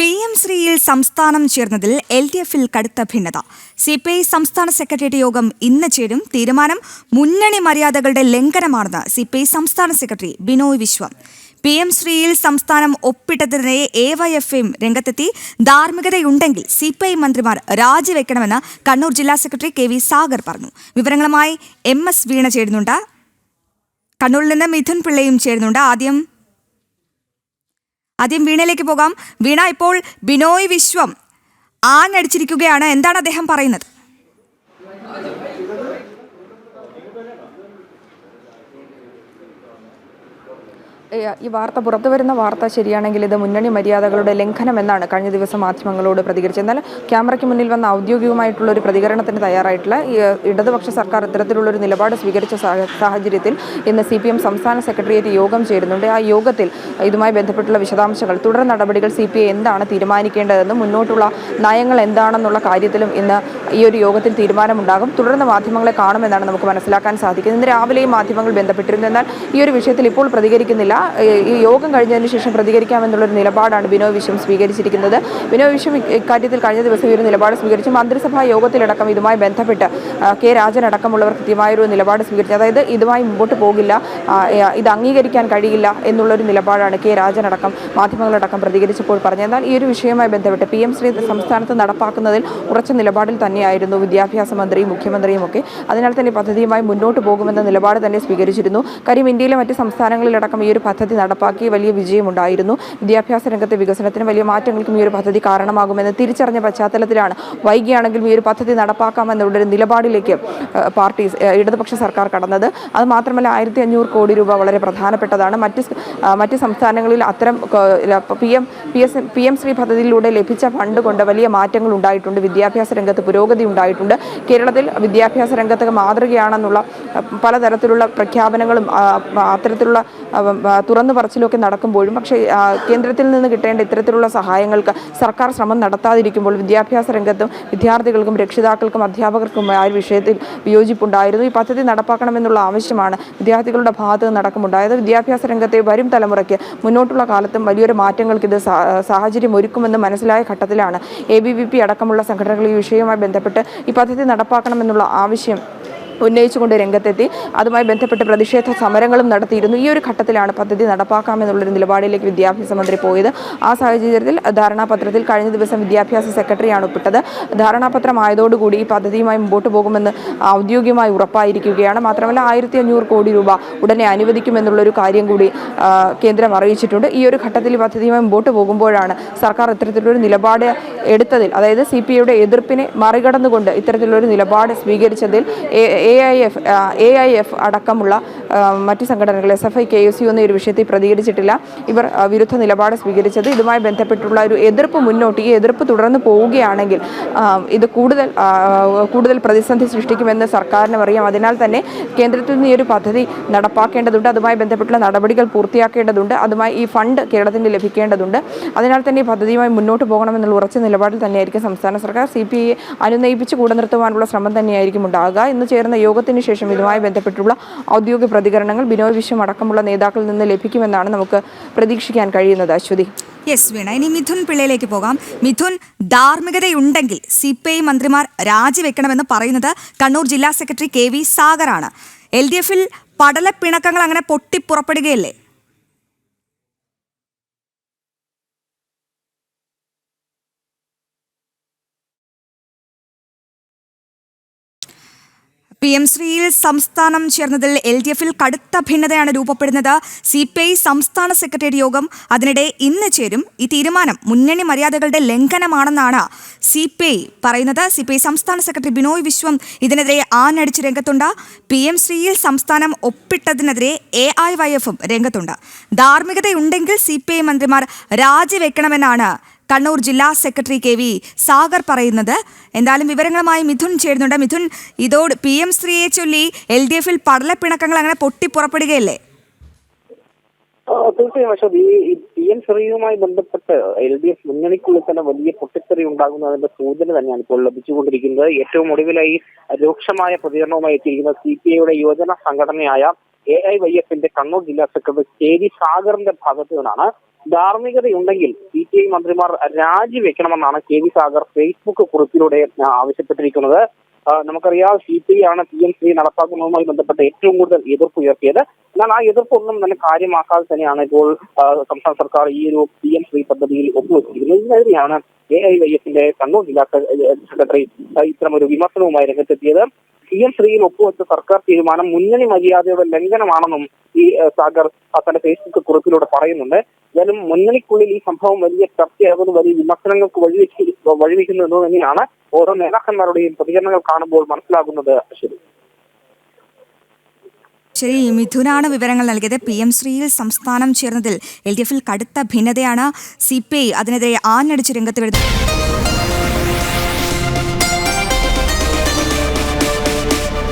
PM ശ്രീയിൽ സംസ്ഥാനം ചേർന്നതിൽ LDF-ൽ കടുത്ത ഭിന്നത. CPI സംസ്ഥാന സെക്രട്ടേറിയറ്റ് യോഗം ഇന്ന് ചേരും. തീരുമാനം മുന്നണി മര്യാദകളുടെ ലംഘനമാണെന്ന് CPI സംസ്ഥാന സെക്രട്ടറി ബിനോയ് വിശ്വം. PM ശ്രീയിൽ സംസ്ഥാനം ഒപ്പിട്ടതിനെതിരെ AYFM രംഗത്തെത്തി. ധാർമ്മികതയുണ്ടെങ്കിൽ CPI മന്ത്രിമാർ രാജിവെക്കണമെന്ന് കണ്ണൂർ ജില്ലാ സെക്രട്ടറി KV സാഗർ പറഞ്ഞു. വിവരങ്ങളുമായി MS വീണ ചേരുന്നുണ്ട്. കണ്ണൂരിൽ നിന്ന് മിഥുൻ പിള്ളയും ചേരുന്നുണ്ട്. ആദ്യം വീണയിലേക്ക് പോകാം. വീണ, ഇപ്പോൾ ബിനോയ് വിശ്വം ആഞ്ഞടിച്ചിരിക്കുകയാണ്. എന്താണ് അദ്ദേഹം പറയുന്നത്? ഈ വാർത്ത പുറത്തുവരുന്ന വാർത്ത ശരിയാണെങ്കിൽ ഇത് മുന്നണി മര്യാദകളുടെ ലംഘനം എന്നാണ് കഴിഞ്ഞ ദിവസം മാധ്യമങ്ങളോട് പ്രതികരിച്ചത്. എന്നാൽ ക്യാമറയ്ക്ക് മുന്നിൽ വന്ന ഔദ്യോഗികമായിട്ടുള്ള ഒരു പ്രതികരണത്തിന് തയ്യാറായിട്ടുള്ള ഇടതുപക്ഷ സർക്കാർ ഇത്തരത്തിലുള്ളൊരു നിലപാട് സ്വീകരിച്ച സാഹചര്യത്തിൽ ഇന്ന് CPM സംസ്ഥാന സെക്രട്ടേറിയറ്റ് യോഗം ചേരുന്നുണ്ട്. ആ യോഗത്തിൽ ഇതുമായി ബന്ധപ്പെട്ടുള്ള വിശദാംശങ്ങൾ, തുടർ നടപടികൾ CPI എന്താണ് തീരുമാനിക്കേണ്ടതെന്നും മുന്നോട്ടുള്ള നയങ്ങൾ എന്താണെന്നുള്ള കാര്യത്തിലും ഇന്ന് ഈ ഒരു യോഗത്തിൽ തീരുമാനമുണ്ടാകും. തുടർന്ന് മാധ്യമങ്ങളെ കാണുമെന്നാണ് നമുക്ക് മനസ്സിലാക്കാൻ സാധിക്കുന്നത്. ഇന്ന് രാവിലെയും മാധ്യമങ്ങൾ ബന്ധപ്പെട്ടിരുന്നു. എന്നാൽ ഈ ഒരു വിഷയത്തിൽ ഇപ്പോൾ പ്രതികരിക്കുന്നില്ല. ഈ യോഗം കഴിഞ്ഞതിന് ശേഷം പ്രതികരിക്കാമെന്നുള്ളൊരു നിലപാടാണ് ബിനോയ് വിശ്വം സ്വീകരിച്ചിരിക്കുന്നത്. ബിനോയ് വിശ്വം ഇക്കാര്യത്തിൽ കഴിഞ്ഞ ദിവസം ഈ ഒരു നിലപാട് സ്വീകരിച്ചു. മന്ത്രിസഭാ യോഗത്തിലടക്കം ഇതുമായി ബന്ധപ്പെട്ട് K. രാജൻ അടക്കമുള്ളവർ കൃത്യമായൊരു നിലപാട് സ്വീകരിച്ചു. അതായത് ഇതുമായി മുമ്പോട്ട് പോകില്ല, ഇത് അംഗീകരിക്കാൻ കഴിയില്ല എന്നുള്ളൊരു നിലപാടാണ് K. രാജൻ അടക്കം മാധ്യമങ്ങളടക്കം പ്രതികരിച്ചപ്പോൾ പറഞ്ഞത്. എന്നാൽ ഈ ഒരു വിഷയവുമായി ബന്ധപ്പെട്ട് PM ശ്രീ സംസ്ഥാനത്ത് നടപ്പാക്കുന്നതിൽ ഉറച്ച നിലപാടിൽ തന്നെയായിരുന്നു വിദ്യാഭ്യാസ മന്ത്രിയും മുഖ്യമന്ത്രിയും ഒക്കെ. അതിനാൽ തന്നെ പദ്ധതിയുമായി മുന്നോട്ട് പോകുമെന്ന നിലപാട് തന്നെ സ്വീകരിച്ചിരുന്നു. കാര്യം ഇന്ത്യയിലെ മറ്റ് സംസ്ഥാനങ്ങളിലടക്കം ഈ ഒരു പദ്ധതി നടപ്പാക്കി വലിയ വിജയമുണ്ടായിരുന്നു. വിദ്യാഭ്യാസ രംഗത്തെ വികസനത്തിന് വലിയ മാറ്റങ്ങൾക്കും ഈ ഒരു പദ്ധതി കാരണമാകുമെന്ന് തിരിച്ചറിഞ്ഞ പശ്ചാത്തലത്തിലാണ് വൈകിയാണെങ്കിലും ഈ ഒരു പദ്ധതി നടപ്പാക്കാമെന്നുള്ളൊരു നിലപാടിലേക്ക് ഇടതുപക്ഷ സർക്കാർ കടന്നത്. അത് മാത്രമല്ല 1500 കോടി രൂപ വളരെ പ്രധാനപ്പെട്ടതാണ്. മറ്റ് സംസ്ഥാനങ്ങളിൽ അത്തരം PM ശ്രീ പദ്ധതിയിലൂടെ ലഭിച്ച ഫണ്ട് കൊണ്ട് വലിയ മാറ്റങ്ങൾ ഉണ്ടായിട്ടുണ്ട്. വിദ്യാഭ്യാസ രംഗത്ത് പുരോഗതി ഉണ്ടായിട്ടുണ്ട്. കേരളത്തിൽ വിദ്യാഭ്യാസ രംഗത്ത് മാതൃകയാണെന്നുള്ള പലതരത്തിലുള്ള പ്രഖ്യാപനങ്ങളും അത്തരത്തിലുള്ള തുറന്നു പറച്ചിലൊക്കെ നടക്കുമ്പോഴും പക്ഷേ കേന്ദ്രത്തിൽ നിന്ന് കിട്ടേണ്ട ഇത്തരത്തിലുള്ള സഹായങ്ങൾക്ക് സർക്കാർ ശ്രമം നടത്താതിരിക്കുമ്പോൾ വിദ്യാഭ്യാസ രംഗത്തും വിദ്യാർത്ഥികൾക്കും രക്ഷിതാക്കൾക്കും അധ്യാപകർക്കും ആ ഒരു വിഷയത്തിൽ വിയോജിപ്പുണ്ടായിരുന്നു. ഈ പദ്ധതി നടപ്പാക്കണമെന്നുള്ള ആവശ്യമാണ് വിദ്യാർത്ഥികളുടെ ഭാഗത്ത് നിന്നടക്കമുണ്ടായത്. വിദ്യാഭ്യാസ രംഗത്തെ വരും തലമുറയ്ക്ക് മുന്നോട്ടുള്ള കാലത്തും വലിയൊരു മാറ്റങ്ങൾക്ക് ഇത് സാഹചര്യം ഒരുക്കുമെന്ന് മനസ്സിലായ ഘട്ടത്തിലാണ് ABVP അടക്കമുള്ള സംഘടനകൾ ഈ വിഷയവുമായി ബന്ധപ്പെട്ട് ഈ പദ്ധതി നടപ്പാക്കണമെന്നുള്ള ആവശ്യം ഉന്നയിച്ചുകൊണ്ട് രംഗത്തെത്തി. അതുമായി ബന്ധപ്പെട്ട് പ്രതിഷേധ സമരങ്ങളും നടത്തിയിരുന്നു. ഈ ഒരു ഘട്ടത്തിലാണ് പദ്ധതി നടപ്പാക്കാമെന്നുള്ളൊരു നിലപാടിലേക്ക് വിദ്യാഭ്യാസ മന്ത്രി പോയത്. ആ സാഹചര്യത്തിൽ ധാരണാപത്രത്തിൽ കഴിഞ്ഞ ദിവസം വിദ്യാഭ്യാസ സെക്രട്ടറിയാണ് ഒപ്പിട്ടത്. ധാരണാപത്രമായതോടുകൂടി ഈ പദ്ധതിയുമായി മുമ്പോട്ട് പോകുമെന്ന് ഔദ്യോഗികമായി ഉറപ്പായിരിക്കുകയാണ്. മാത്രമല്ല 1500 കോടി രൂപ ഉടനെ അനുവദിക്കുമെന്നുള്ളൊരു കാര്യം കൂടി കേന്ദ്രം അറിയിച്ചിട്ടുണ്ട്. ഈ ഒരു ഘട്ടത്തിൽ ഈ പദ്ധതിയുമായി മുമ്പോട്ട് പോകുമ്പോഴാണ് സർക്കാർ ഇത്തരത്തിലൊരു നിലപാട് എടുത്തതിൽ, അതായത് CPIയുടെ എതിർപ്പിനെ മറികടന്നുകൊണ്ട് ഇത്തരത്തിലൊരു നിലപാട് സ്വീകരിച്ചതിൽ AIF അടക്കമുള്ള മറ്റ് സംഘടനകൾ SFI KSU എന്ന ഒരു വിഷയത്തിൽ പ്രതികരിച്ചിട്ടില്ല. ഇവർ വിരുദ്ധ നിലപാട് സ്വീകരിച്ചത്. ഇതുമായി ബന്ധപ്പെട്ടുള്ള ഒരു എതിർപ്പ് ഈ എതിർപ്പ് തുടർന്ന് പോവുകയാണെങ്കിൽ ഇത് കൂടുതൽ പ്രതിസന്ധി സൃഷ്ടിക്കുമെന്ന് സർക്കാരിനും അറിയാം. അതിനാൽ തന്നെ കേന്ദ്രത്തിൽ നിന്ന് ഈ ഒരു പദ്ധതി നടപ്പാക്കേണ്ടതുണ്ട്. അതുമായി ബന്ധപ്പെട്ടുള്ള നടപടികൾ പൂർത്തിയാക്കേണ്ടതുണ്ട്. അതുമായി ഈ ഫണ്ട് കേരളത്തിന് ലഭിക്കേണ്ടതുണ്ട്. അതിനാൽ തന്നെ ഈ പദ്ധതിയുമായി മുന്നോട്ട് പോകണമെന്നുള്ള ഉറച്ച നിലപാടിൽ തന്നെയായിരിക്കും സംസ്ഥാന സർക്കാർ. CPIയെ അനുനയിപ്പിച്ച് കൂടെ നിർത്തുവാനുള്ള ശ്രമം തന്നെയായിരിക്കും ഉണ്ടാകുക. ഇന്ന് ചേർന്ന യോഗത്തിന് ശേഷം ഇതുമായി ബന്ധപ്പെട്ടുള്ള ഔദ്യോഗിക പ്രതികരണങ്ങൾ ബിനോയ് വിശ്വം അടക്കമുള്ള നേതാക്കളിൽ നിന്ന് ലഭിക്കുമെന്നാണ് നമുക്ക് പ്രതീക്ഷിക്കാൻ കഴിയുന്നത്. അശ്വതി. യെസ് വീണ, ഇനി മിഥുൻ പിള്ളയിലേക്ക് പോകാം. മിഥുൻ, ധാർമ്മികതയുണ്ടെങ്കിൽ CPI മന്ത്രിമാർ രാജിവെക്കണമെന്ന് പറയുന്നത് കണ്ണൂർ ജില്ലാ സെക്രട്ടറി KV സാഗറാണ്. LDF-ൽ പടലപ്പിണക്കങ്ങൾ അങ്ങനെ പൊട്ടിപ്പുറപ്പെടുകയല്ലേ? PM ശ്രീയിൽ സംസ്ഥാനം ചേർന്നതിൽ LDF-ൽ കടുത്ത ഭിന്നതയാണ് രൂപപ്പെടുന്നത്. CPI സംസ്ഥാന സെക്രട്ടേറിയറ്റ് യോഗം അതിനിടെ ഇന്ന് ചേരും. ഈ തീരുമാനം മുന്നണി മര്യാദകളുടെ ലംഘനമാണെന്നാണ് CPI പറയുന്നത്. CPI സംസ്ഥാന സെക്രട്ടറി ബിനോയ് വിശ്വം ഇതിനെതിരെ ആഞ്ഞടിച്ച് രംഗത്തുണ്ട്. PM ശ്രീയിൽ സംസ്ഥാനം ഒപ്പിട്ടതിനെതിരെ AIYFും രംഗത്തുണ്ട്. ധാർമ്മികതയുണ്ടെങ്കിൽ CPI മന്ത്രിമാർ രാജിവെക്കണമെന്നാണ് കണ്ണൂർ ജില്ലാ സെക്രട്ടറി KV സാഗർ പറയുന്നത്. എന്തായാലും വിവരങ്ങളുമായി മിഥുൻ ചേരുന്നുണ്ട്. മിഥുൻ, ഇതോട് PM ശ്രീയെ ചൊല്ലി LDF-ൽ പടലപ്പിണക്കങ്ങൾ അങ്ങനെ പൊട്ടിപ്പുറപ്പെടുകയല്ലേ? തീർച്ചയായും അശോക്, ഈ PM ശ്രീയുമായി ബന്ധപ്പെട്ട് LDF മുന്നണിക്കുള്ളിൽ തന്നെ വലിയ പൊട്ടിത്തെറി ഉണ്ടാകുന്നതിന്റെ സൂചന തന്നെയാണ് ഇപ്പോൾ ലഭിച്ചുകൊണ്ടിരിക്കുന്നത്. ഏറ്റവും ഒടുവിലായി രൂക്ഷമായ പ്രതികരണവുമായി എത്തിയിരിക്കുന്ന CPIയുടെ യുവജന സംഘടനയായ AIYFന്റെ കണ്ണൂർ ജില്ലാ സെക്രട്ടറി KV സാഗറിന്റെ ഭാഗത്തു നിന്നാണ്. ധാർമ്മികതയുണ്ടെങ്കിൽ CPI മന്ത്രിമാർ രാജിവെക്കണമെന്നാണ് KV സാഗർ ഫേസ്ബുക്ക് കുറിപ്പിലൂടെ ആവശ്യപ്പെട്ടിരിക്കുന്നത്. നമുക്കറിയാം CPI ആണ് PM ശ്രീ നടപ്പാക്കുന്നതുമായി ബന്ധപ്പെട്ട് ഏറ്റവും കൂടുതൽ എതിർപ്പ് ഉയർത്തിയത്. എന്നാൽ ആ എതിർപ്പൊന്നും തന്നെ കാര്യമാക്കാതെ തന്നെയാണ് ഇപ്പോൾ സംസ്ഥാന സർക്കാർ ഈ ഒരു PM ശ്രീ പദ്ധതിയിൽ ഒപ്പുവെച്ചിരിക്കുന്നത്. ഇതിനെതിരെയാണ് AIYFന്റെ കണ്ണൂർ ജില്ലാ സെക്രട്ടറി ഇത്തരമൊരു വിമർശനവുമായി രംഗത്തെത്തിയത്. PM ശ്രീയിൽ ഒപ്പുവെച്ച സർക്കാർ തീരുമാനം മുന്നണി മര്യാദയുടെ ലംഘനമാണെന്നും ഈ സാഗർ തന്റെ ഫേസ്ബുക്ക് കുറിപ്പിലൂടെ പറയുന്നുണ്ട്. എന്തായാലും മുന്നണിക്കുള്ളിൽ ഈ സംഭവം വലിയ ചർച്ചയാകുന്നു, വലിയ വിമർശനങ്ങൾക്ക് വഴിവെക്കുന്നു എന്ന് തന്നെയാണ് ഓരോ നേതാക്കന്മാരുടെയും പ്രതികരണങ്ങൾ കാണുമ്പോൾ മനസ്സിലാകുന്നത്. ശരി, മിഥുനാണ് വിവരങ്ങൾ നൽകിയത്. PM ശ്രീയിൽ സംസ്ഥാനം ചേർന്നതിൽ LDF-ൽ കടുത്ത ഭിന്നതയാണ്. CPI അതിനെതിരെ ആഞ്ഞടിച്ച് രംഗത്ത് വരുന്നത്.